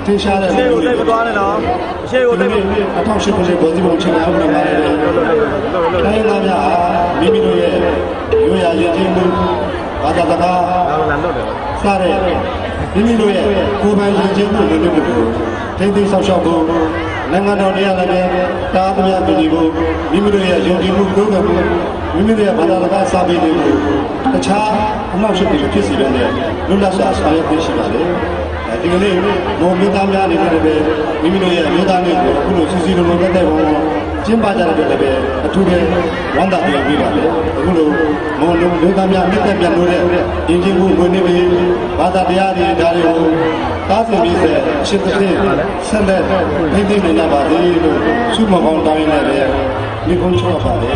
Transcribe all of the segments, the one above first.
天下的谁有这个端的呢？谁有这个？啊，他是不是国际梦情啊？我们来的。来大家啊，秘密多耶，有呀，有进步，大家大家，啥的，秘密多耶，国外有进步，有进步，天天上小步，两个到这样那边，大家都要进步，秘密多耶，有进步，多个步，秘密多耶，大家大家啥进步，那差，我们是不是平时的，有那啥啥也平时的。ဒီကနေ့မော်မီသားများအနေနဲ့လည်းမိမိတို့ရဲ့မြို့သားတွေကိုအခုလိုစီစီလုံးလုံးတက်တဲ့ဘုံကျင်းပကြတဲ့အတွက်လည်းအထူးပဲဝမ်းသာပြပေးပါလေအခုလိုမော်လုံးမြို့သားများမြတ်တက်ပြန်လို့တဲ့ယဉ်ကျေးမှုဝင်နေပြီဘာသာတရားတွေဒါတွေကိုတားဆီးပြီးအရှင်းတစ်ဆက်လက်သိသိနေကြပါသေးလို့ဆုမကောင်းတောင်းရတဲ့ဒီကုန်းချောပါလေ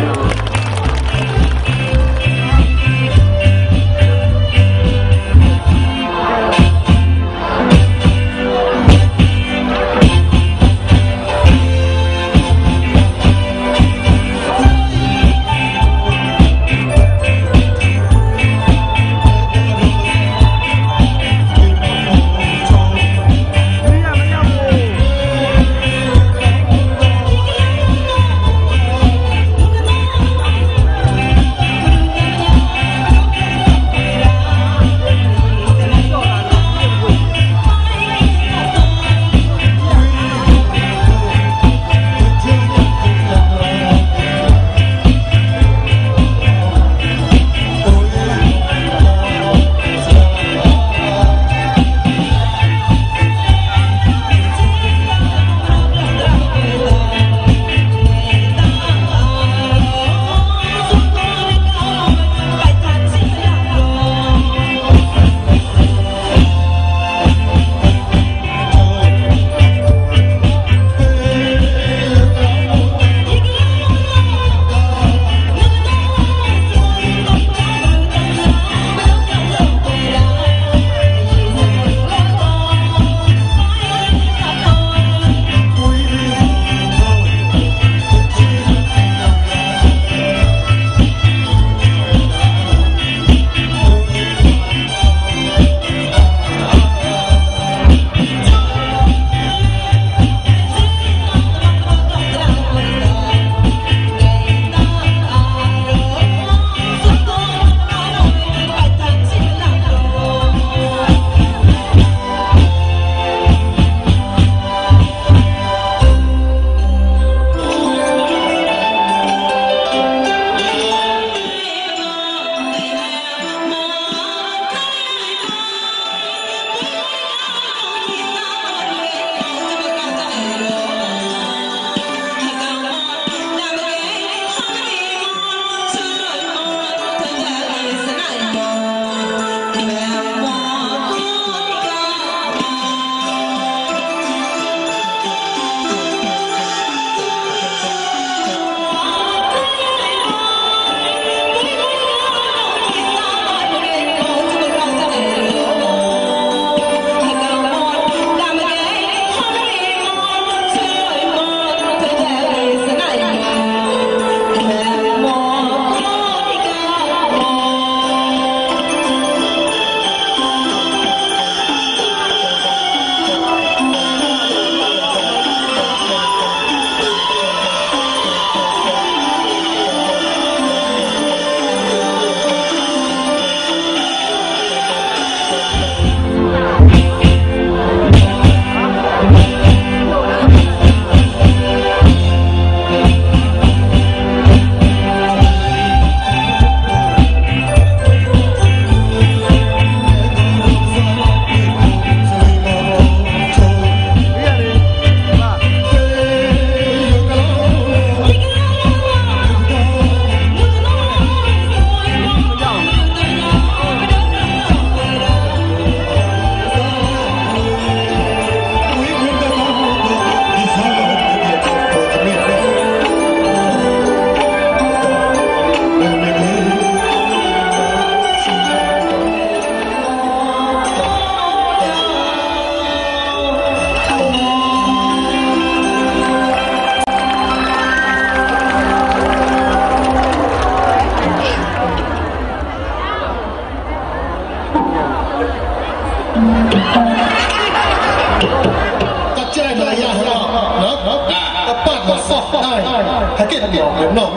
ฮักเก็ตเดียวนอก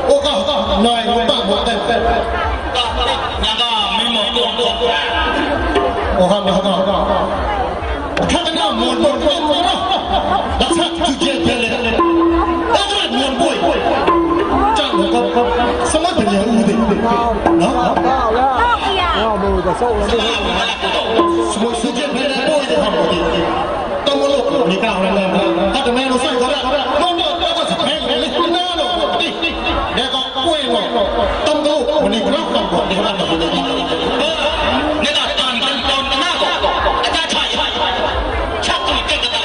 โอ้ก็นายบ้าหมดแต่ยังก็ไม่หมดตัวโอ้ครับถ้าจะเอามวลตัวแล้วถ้าจุดเย็นเลยถ้าจะมวลป่วยจ้างก็สมัครเป็นอย่างอื่นเนาะมือจะโซ่แล้วไม่สมุดสุดเย็นเลยป่วยจะทำอะไรต้องมาลุกนี่ก้าวแล้วถ้าจะแม่เราใส่เขาได้น้องเด็กก็จะแพ้เลยหน้าเราเด็กก็ป่วยหมดต้องลุกวันนี้เราต้องบอกในบ้านเราเลยในตอนตอนหน้าก็อาจารย์ชัยชักตัวเก่งกันได้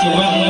Bye.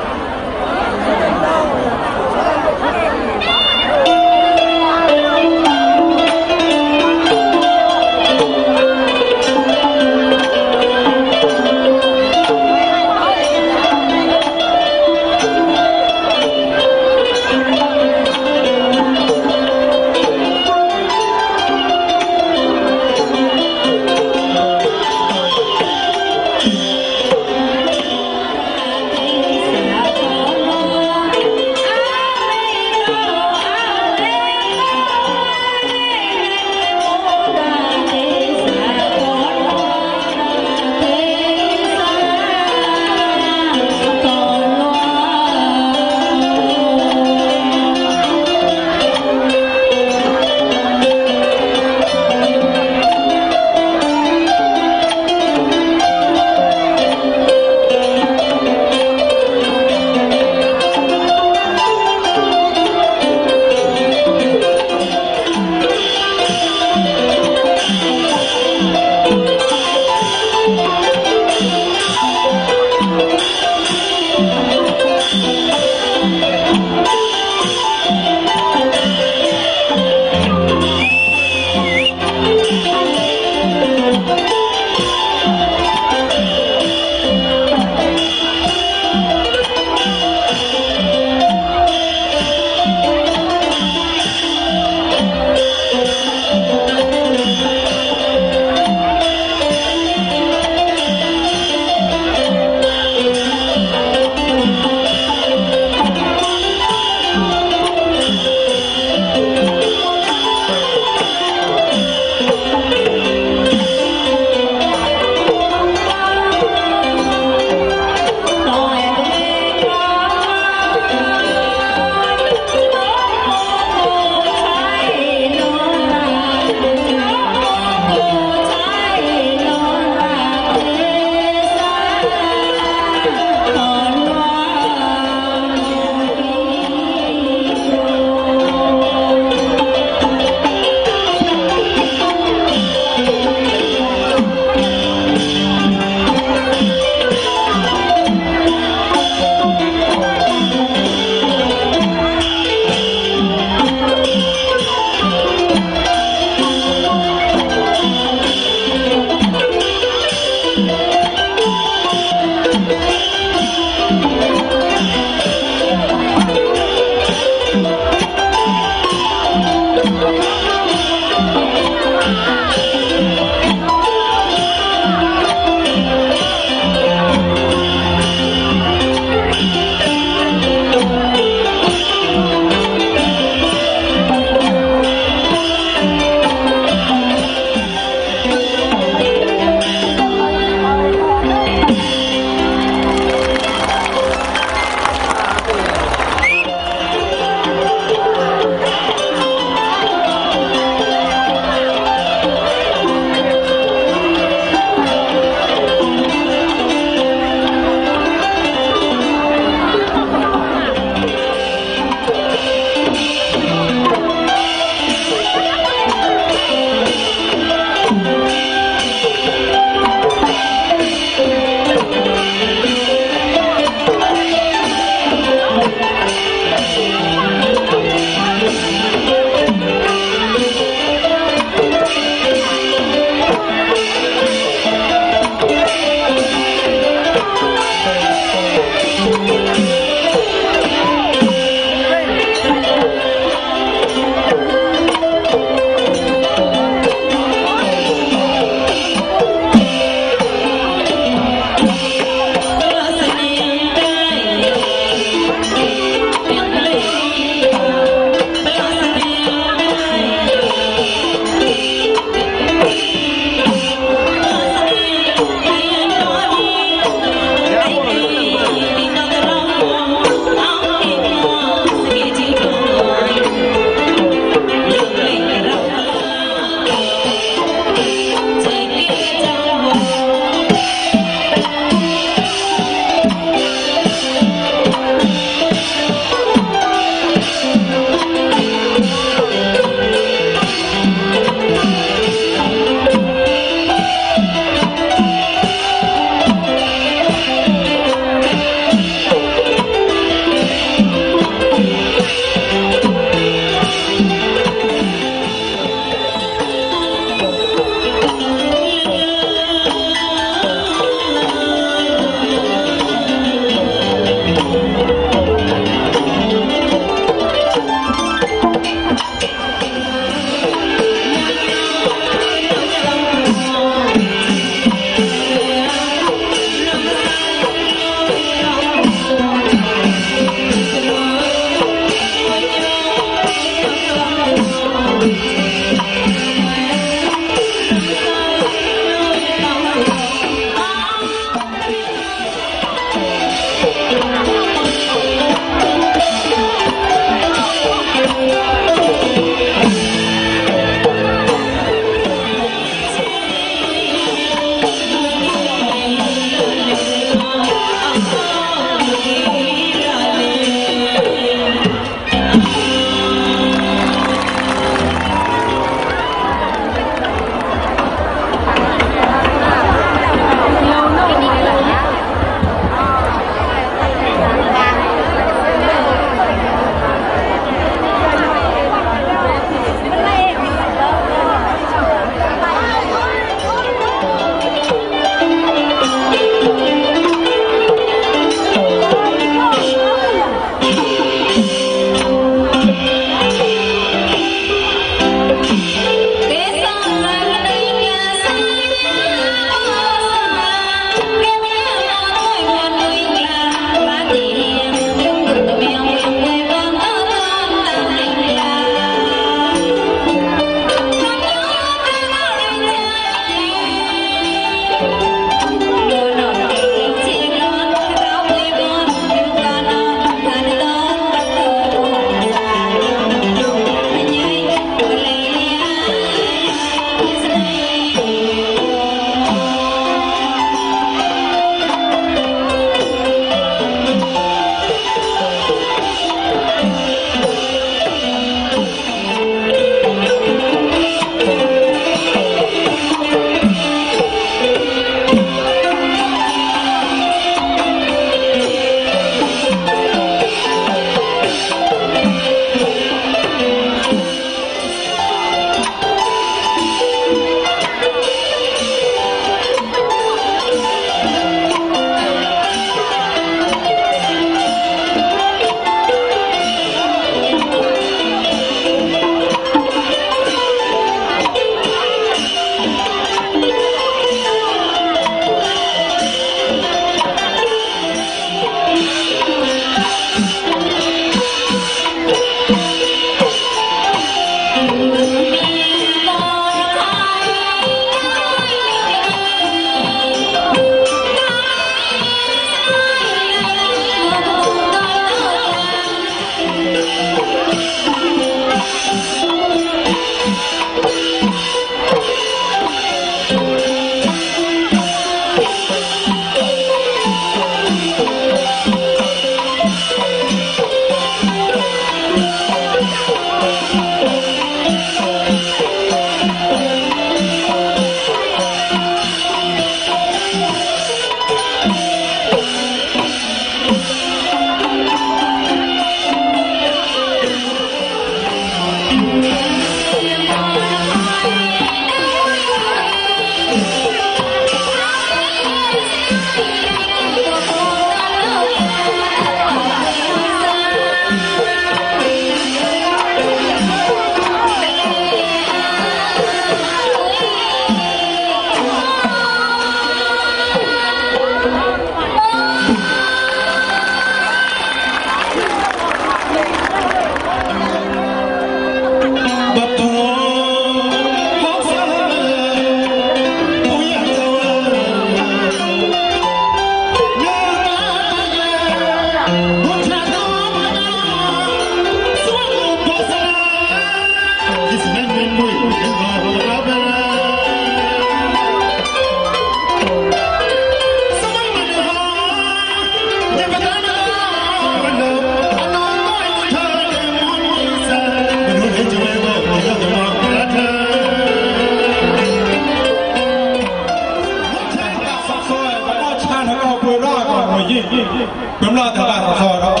Pemla dapat sorok.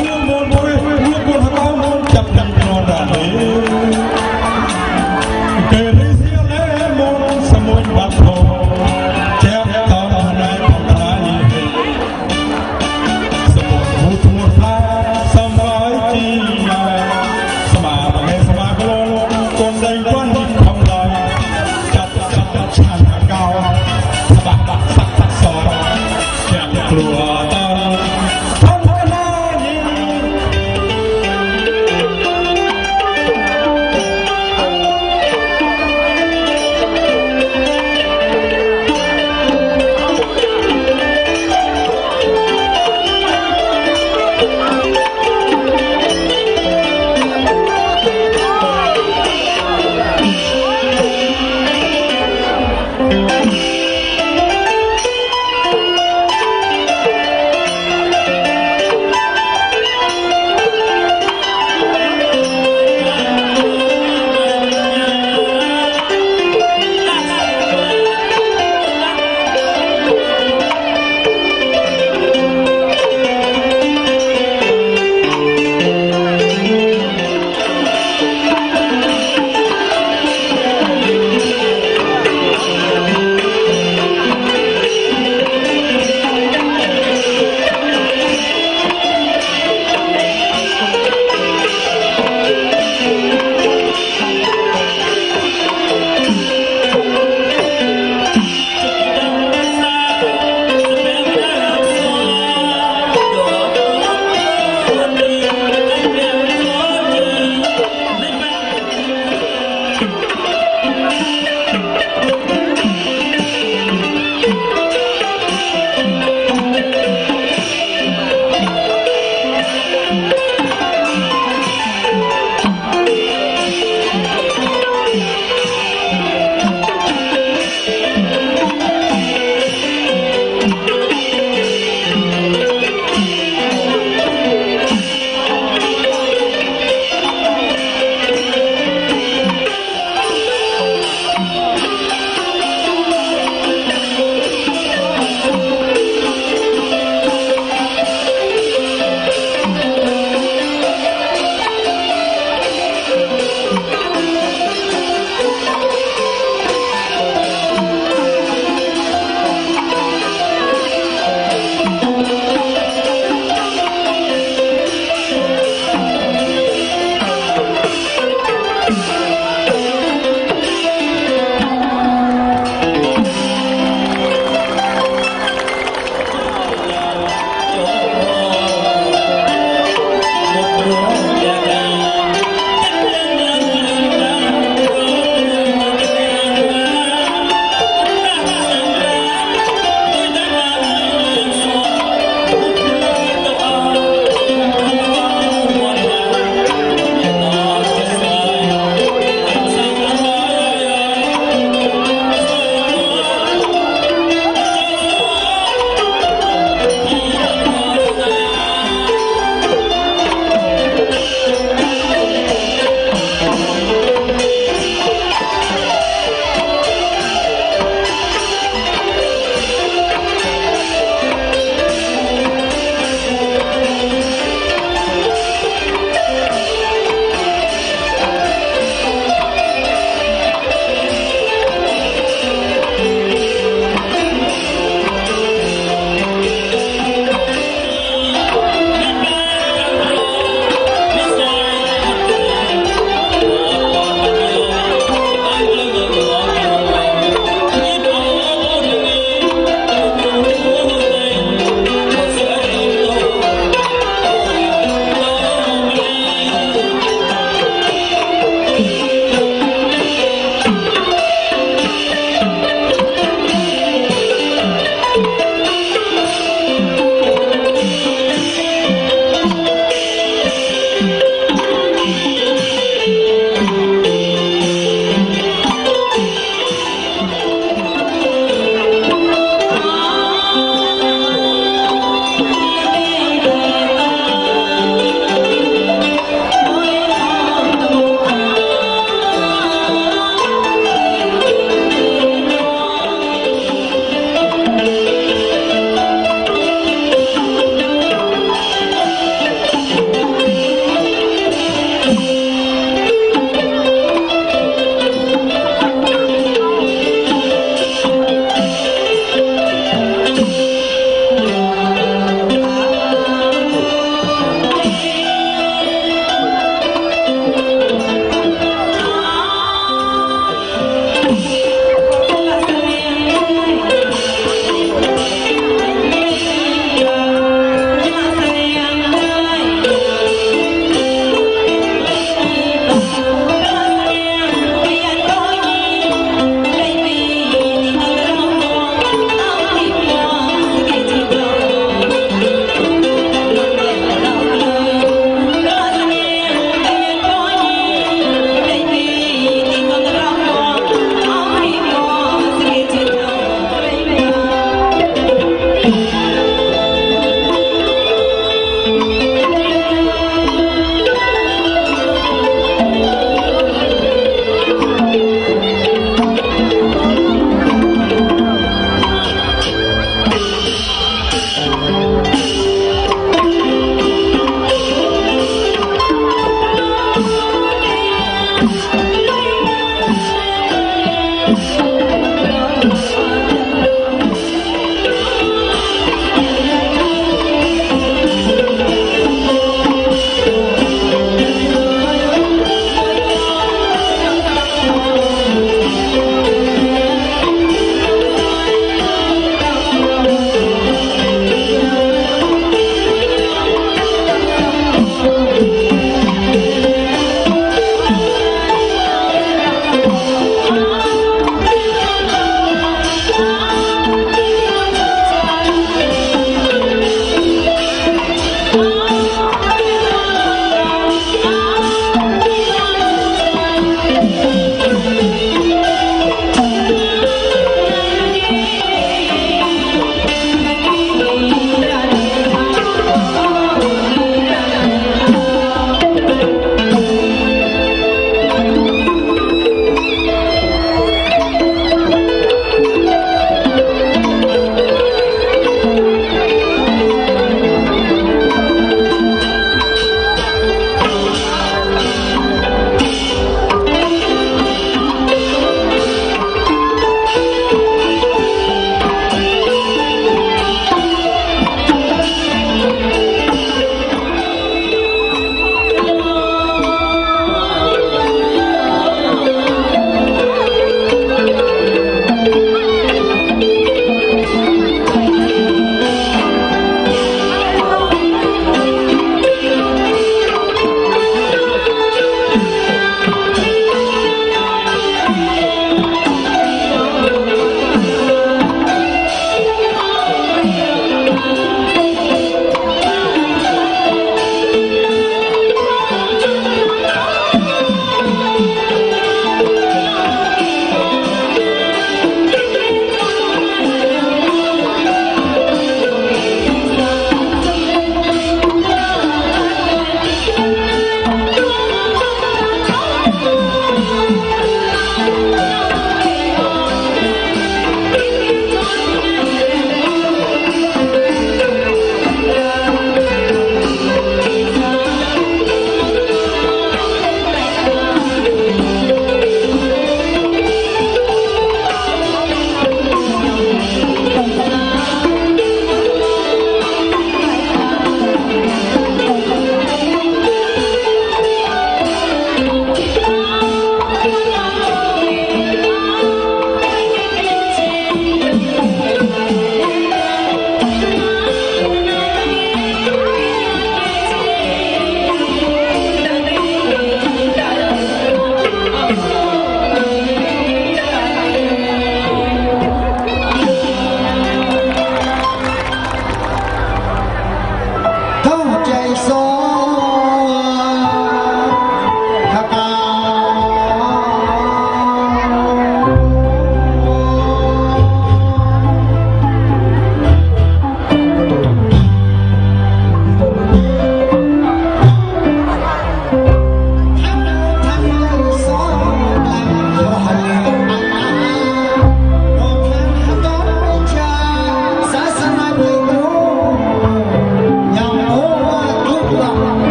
Mun pun hakau cap dan nonane. Kerisi le mun semua batho. Cep tahun naik pemlai. Semua mutur sampai Cina. Sama bagai sama kelon kondai kuan di pemlai. Cap cana kau. Tak sorok. Cep keluar.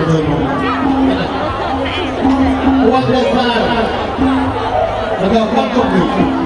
What the time? Without contribution.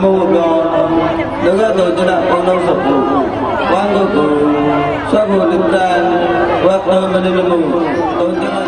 Namo Daga Dojana Ono Sabu Wangoku Sabu Lintan Waktu Menilmu Dojana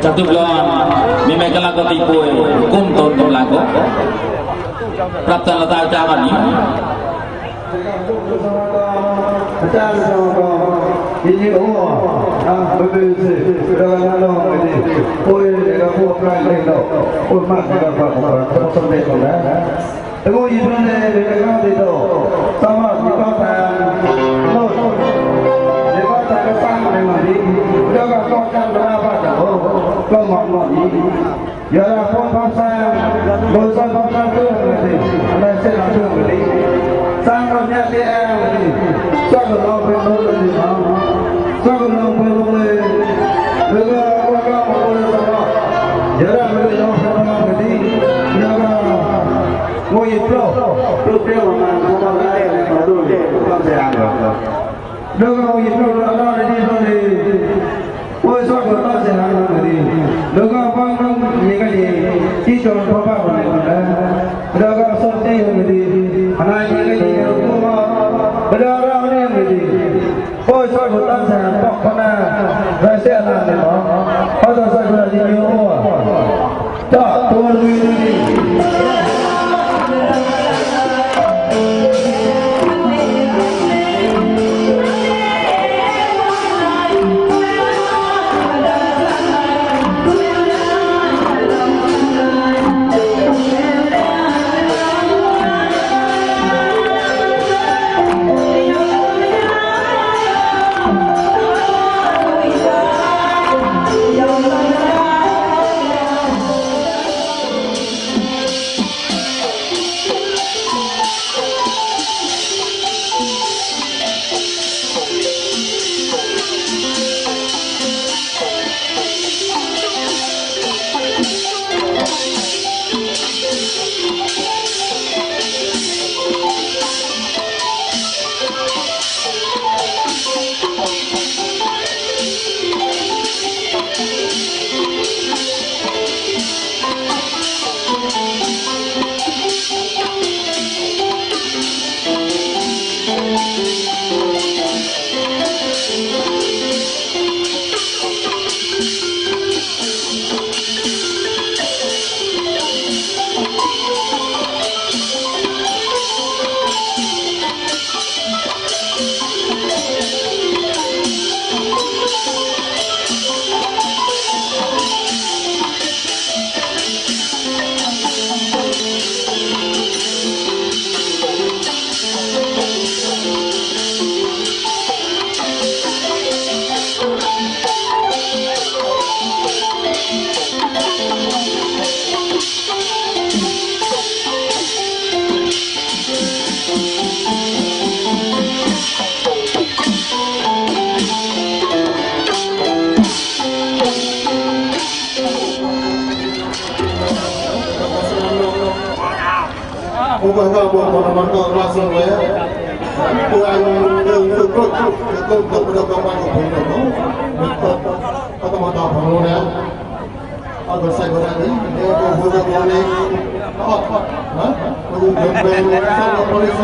Jatuh Mimekala ketipu kum tonton lagu Praptan letak jalan ini ini berbeza dengan orang ini. Koi dengan buat lain itu, koi macam apa sampai kau dah. Tapi itu ni dengan itu sama juga kan. Jika tak kesang dengan ini, jika kau jangan berapa jauh, kau mahu ini. Ya pun pasal, dosa pasal tu ni, ada celah tu ni. Sangatnya dia ni, sangat orang betul ni. Sangat orang betul ni. Jika orang orang sama, jara betul orang sama ni. Jika mau itu, dia orang orang lain betul ni, bukan saya. Jika mau itu orang lain ni, oh sangat tak saya ni. Jika bangkang ni kan ni, itu orang apa ni? Jika sorti ni, anak ni kan ni, rumah berdarah ni. Oh sangat tak saya pak mana, rasa lah ni. Ada saya di Johor, tak tuan ni. Ubah buat langsung ya. Tuan untuk berdoa atau mata pengguna atau saya berani dia berhubung dengan berhubung sama polis.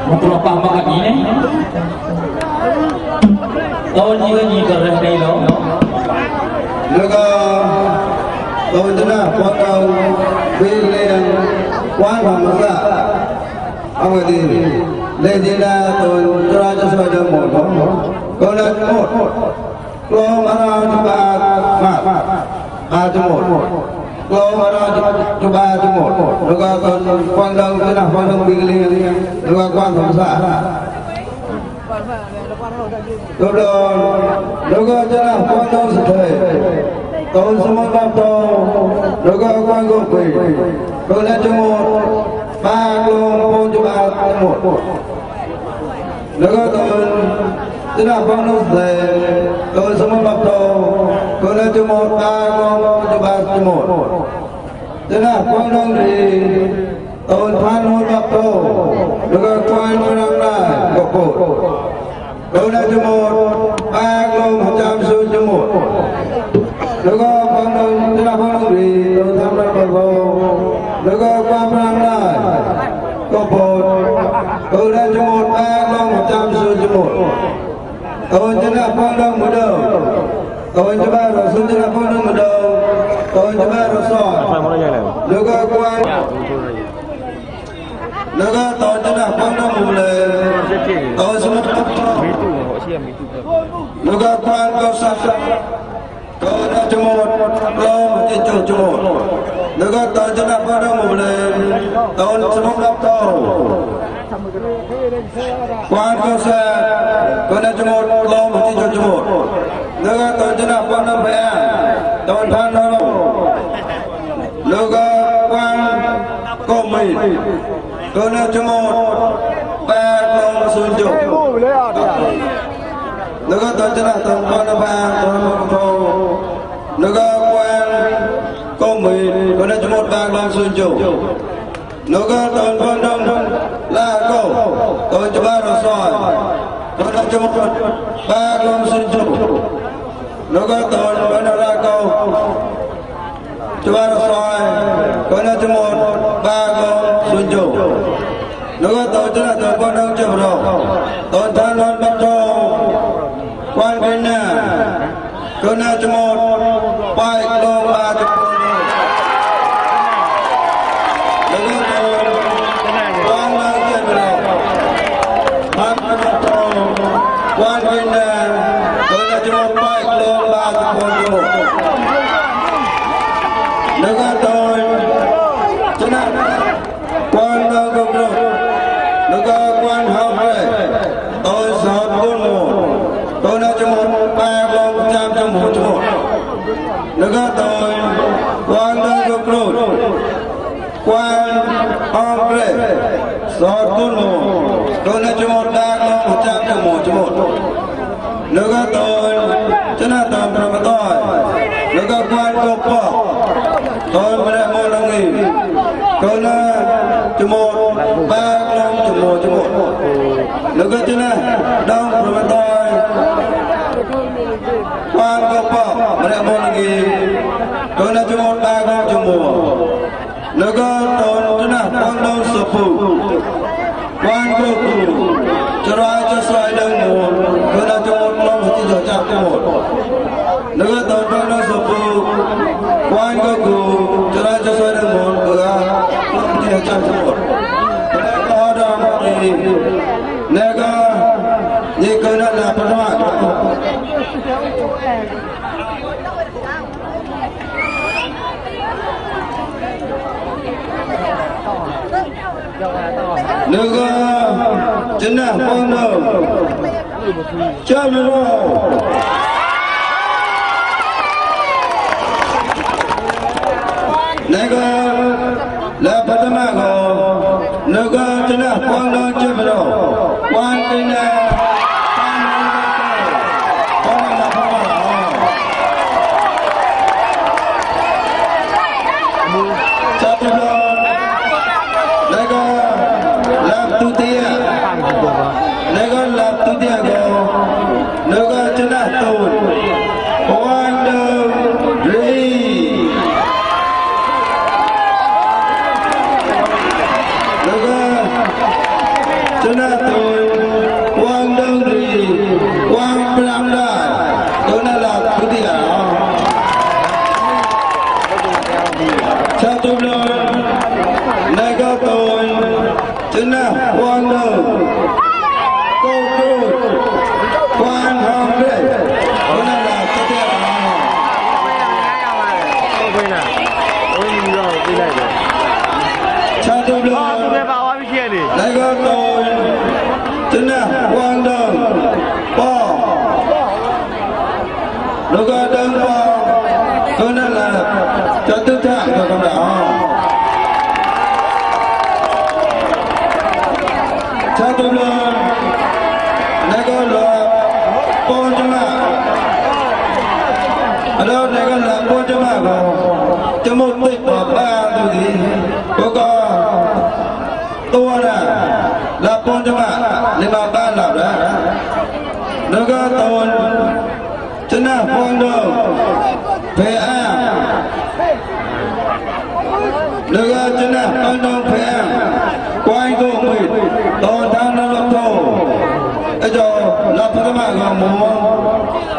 Untuk apa makan ini? Tahun ini kerana ini loh. Lega tahun jena potong bilik wan bangsa. Apa di? Lejena tahun teraja saja motor. Kalau motor, kalau mana coba mat, ajmur. Kalau mana coba ajmur. Lega tahun pandang jena pandang bilik lega wan bangsa. Dodon, lega jena pandang sedai. Tahun semua tahun, lega wan gope. Kalau ajmur, bagong pun coba ajmur. Lega tahun jena pandang sedai. Tahun semua tahun, kalau ajmur bagong coba ajmur. Jena pandang di tahun panuh tahun, lega wan orang lain gope. Kalau ajmur bagong macam sujud. Lega pandang jena pandang di tahun sampai bergol. Lega pandang lain gope. Kalau ajmur bagong macam sujud. Kawan jena pandang muda. Kawan jeba rasul jena pandang muda. Kawan jeba rasul. Lega kuat. Lega tahun jena pandang mulai. Tahun semua. Lega kuat kau sasa. Kau dah jemur. Kau jejak jemur. Lega tahun jena pandang mulai. Tahun semua tahun. Kuat kau sasa. Kau dah jemur. Kau jejak jemur. Lega tahun jena pandang bayan. Tahun pandang. Lega kuat kau mai. Kau dah jemur. Bagong sunjuk. Lega tahun jena tahun pandang bayan. Lega kuat kau mai. Kau dah jemur bagong sunjuk. Lega tahun pandang lagu. Tahun jeba rasul. Kau dah jemur bagong sunjuk. Lega tahun pandang lagu. Jeba rasul. Kau dah jemur bagong sunjuk. Lega tahun jena tahun pandang jebro. Tahun pandang betul. Kuan kena. Kena jemur baik lomba jepun. Lega tahun kuan lagi jebro. Kuan betul. Kuan kena. Kena jemur baik lon ba con jo nó có tôi cho nên quan đâu cũng được nó có quan học rồi tôi sợ con mồ tôi nói cho một ba con trăm cho một nó có tôi quan đâu cũng được quan học rồi sợ con mồ tôi nói cho một ba con trăm cho một nó có tôi cho nên tầm tầm tôi nó có quan cục tôi mới đã mua đồng nghỉ tôi là cho một ba lông cho một nó có chứ này đông rồi tôi quan cục mới đã mua đồng nghỉ tôi là cho một ba lông cho một nó có tôi chứ này quan đông sụp phụ quan cục cho ra cho xoay đơn một tôi là cho một lông thì cho chạm cho một nó có tôi quan đông sụp phụ quan cục cho ra cho xoay đơn một bữa lông thì cho chạm cho một nó có đông thì nó có như cơ nó là phân hóa nước chính là phong đầu cho nó này cơ là bắt đầu mà có nước chính là phong đầu cho nó quan chính là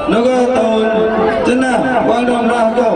nó có tôi chính là quan trọng là